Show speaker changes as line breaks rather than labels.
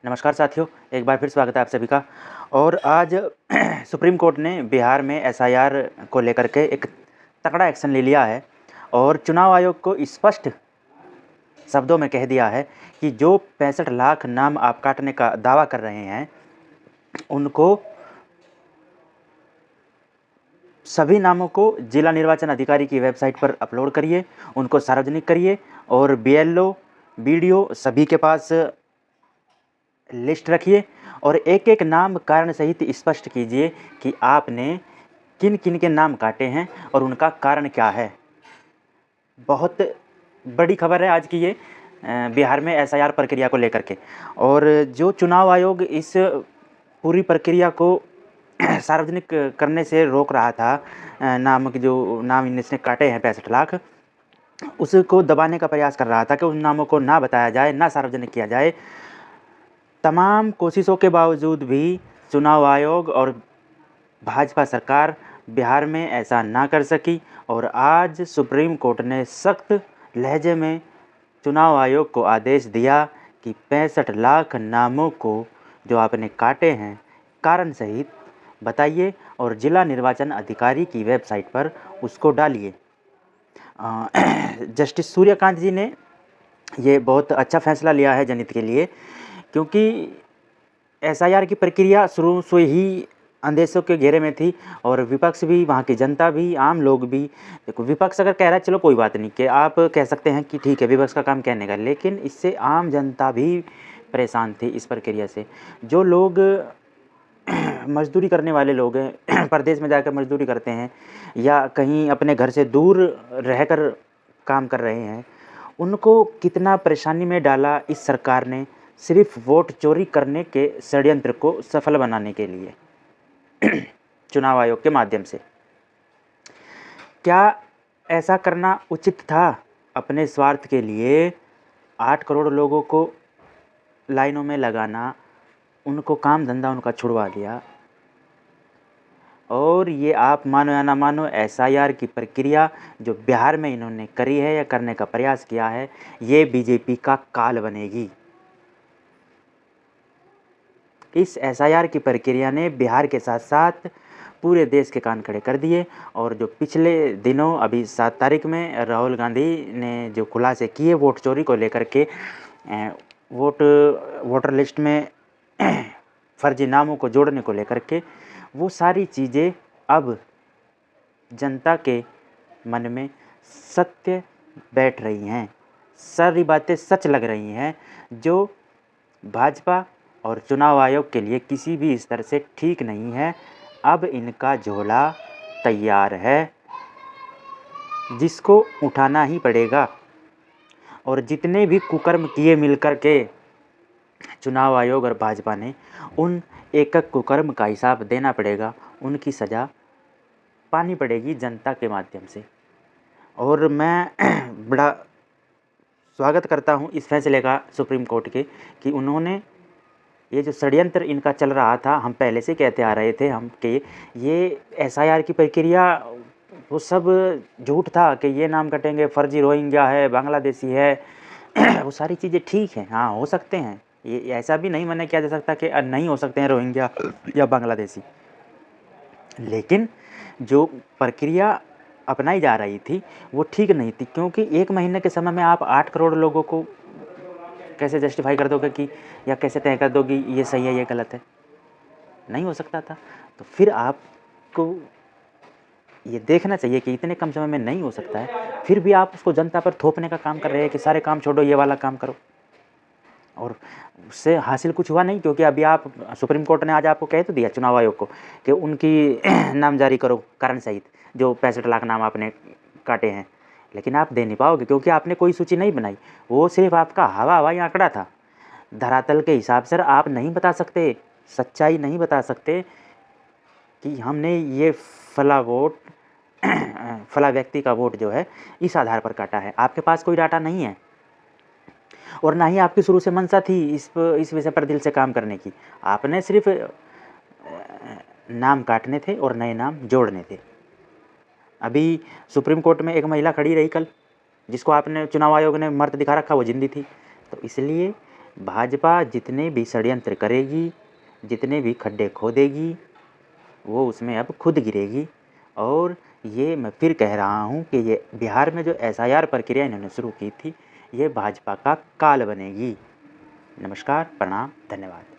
नमस्कार साथियों, एक बार फिर स्वागत है आप सभी का। और आज सुप्रीम कोर्ट ने बिहार में एसआईआर को लेकर के एक तगड़ा एक्शन ले लिया है और चुनाव आयोग को स्पष्ट शब्दों में कह दिया है कि जो 65 लाख नाम आप काटने का दावा कर रहे हैं, उनको सभी नामों को जिला निर्वाचन अधिकारी की वेबसाइट पर अपलोड करिए, उनको सार्वजनिक करिए और बीएलओ, बीडीओ सभी के पास लिस्ट रखिए और एक एक नाम कारण सहित स्पष्ट कीजिए कि आपने किन किन के नाम काटे हैं और उनका कारण क्या है। बहुत बड़ी खबर है आज की ये बिहार में एसआईआर प्रक्रिया को लेकर के। और जो चुनाव आयोग इस पूरी प्रक्रिया को सार्वजनिक करने से रोक रहा था, नाम के जो नाम इसने काटे हैं 65 लाख, उसको दबाने का प्रयास कर रहा था कि उन नामों को ना बताया जाए, ना सार्वजनिक किया जाए। तमाम कोशिशों के बावजूद भी चुनाव आयोग और भाजपा सरकार बिहार में ऐसा ना कर सकी और आज सुप्रीम कोर्ट ने सख्त लहजे में चुनाव आयोग को आदेश दिया कि 65 लाख नामों को जो आपने काटे हैं कारण सहित बताइए और जिला निर्वाचन अधिकारी की वेबसाइट पर उसको डालिए। जस्टिस सूर्यकांत जी ने ये बहुत अच्छा फैसला लिया है जनहित के लिए, क्योंकि एसआईआर की प्रक्रिया शुरू से ही अंदेशों के घेरे में थी और विपक्ष भी, वहाँ की जनता भी, आम लोग भी। देखो, विपक्ष अगर कह रहा है चलो कोई बात नहीं, कि आप कह सकते हैं कि ठीक है विपक्ष का काम कहने का, लेकिन इससे आम जनता भी परेशान थी इस प्रक्रिया से। जो लोग मजदूरी करने वाले लोग हैं, प्रदेश में जाकर मजदूरी करते हैं या कहीं अपने घर से दूर रहकर काम कर रहे हैं, उनको कितना परेशानी में डाला इस सरकार ने, सिर्फ वोट चोरी करने के षड्यंत्र को सफल बनाने के लिए चुनाव आयोग के माध्यम से। क्या ऐसा करना उचित था? अपने स्वार्थ के लिए 8 करोड़ लोगों को लाइनों में लगाना, उनको काम धंधा उनका छुड़वा दिया। और ये आप मानो या ना मानो, एसआईआर की प्रक्रिया जो बिहार में इन्होंने करी है या करने का प्रयास किया है, ये बीजेपी का काल बनेगी। इस एसआईआर की प्रक्रिया ने बिहार के साथ साथ पूरे देश के कान खड़े कर दिए। और जो पिछले दिनों, अभी 7 तारीख में राहुल गांधी ने जो खुलासे किए वोट चोरी को लेकर के, वोटर लिस्ट में फर्जी नामों को जोड़ने को लेकर के, वो सारी चीज़ें अब जनता के मन में सत्य बैठ रही हैं, सारी बातें सच लग रही हैं, जो भाजपा और चुनाव आयोग के लिए किसी भी स्तर से ठीक नहीं है। अब इनका झोला तैयार है, जिसको उठाना ही पड़ेगा। और जितने भी कुकर्म किए मिलकर के चुनाव आयोग और भाजपा ने, उन एक एक कुकर्म का हिसाब देना पड़ेगा, उनकी सज़ा पानी पड़ेगी जनता के माध्यम से। और मैं बड़ा स्वागत करता हूँ इस फैसले का सुप्रीम कोर्ट के, कि उन्होंने ये जो षड्यंत्र इनका चल रहा था, हम पहले से कहते आ रहे थे हम कि ये एसआईआर की प्रक्रिया वो सब झूठ था, कि ये नाम कटेंगे, फर्जी रोहिंग्या है, बांग्लादेशी है वो सारी चीज़ें ठीक हैं, हाँ हो सकते हैं, ये ऐसा भी नहीं मना किया जा सकता कि नहीं हो सकते हैं रोहिंग्या या बांग्लादेशी। लेकिन जो प्रक्रिया अपनाई जा रही थी वो ठीक नहीं थी, क्योंकि 1 महीने के समय में आप 8 करोड़ लोगों को कैसे जस्टिफाई कर दोगे कि, या कैसे तय कर दोगे ये सही है ये गलत है? नहीं हो सकता था। तो फिर आपको ये देखना चाहिए कि इतने कम समय में नहीं हो सकता है, फिर भी आप उसको जनता पर थोपने का काम कर रहे हैं कि सारे काम छोड़ो, ये वाला काम करो। और उससे हासिल कुछ हुआ नहीं, क्योंकि अभी आप, सुप्रीम कोर्ट ने आज आपको कह तो दिया चुनाव आयोग को कि उनकी नाम जारी करो कारण सहित, जो 65 लाख नाम आपने काटे हैं। लेकिन आप दे नहीं पाओगे, क्योंकि आपने कोई सूची नहीं बनाई, वो सिर्फ आपका हवाई आंकड़ा था। धरातल के हिसाब से आप नहीं बता सकते, सच्चाई नहीं बता सकते कि हमने ये फला वोट फला व्यक्ति का वोट जो है इस आधार पर काटा है। आपके पास कोई डाटा नहीं है और ना ही आपकी शुरू से मंशा थी इस विषय पर दिल से काम करने की। आपने सिर्फ नाम काटने थे और नए नाम जोड़ने थे। अभी सुप्रीम कोर्ट में एक महिला खड़ी रही कल, जिसको आपने, चुनाव आयोग ने मर्द दिखा रखा, वो जिंदी थी। तो इसलिए भाजपा जितने भी षड्यंत्र करेगी, जितने भी खड्डे खोदेगी, वो उसमें अब खुद गिरेगी। और ये मैं फिर कह रहा हूँ कि ये बिहार में जो एसआईआर प्रक्रिया इन्होंने शुरू की थी, ये भाजपा का काल बनेगी। नमस्कार, प्रणाम, धन्यवाद।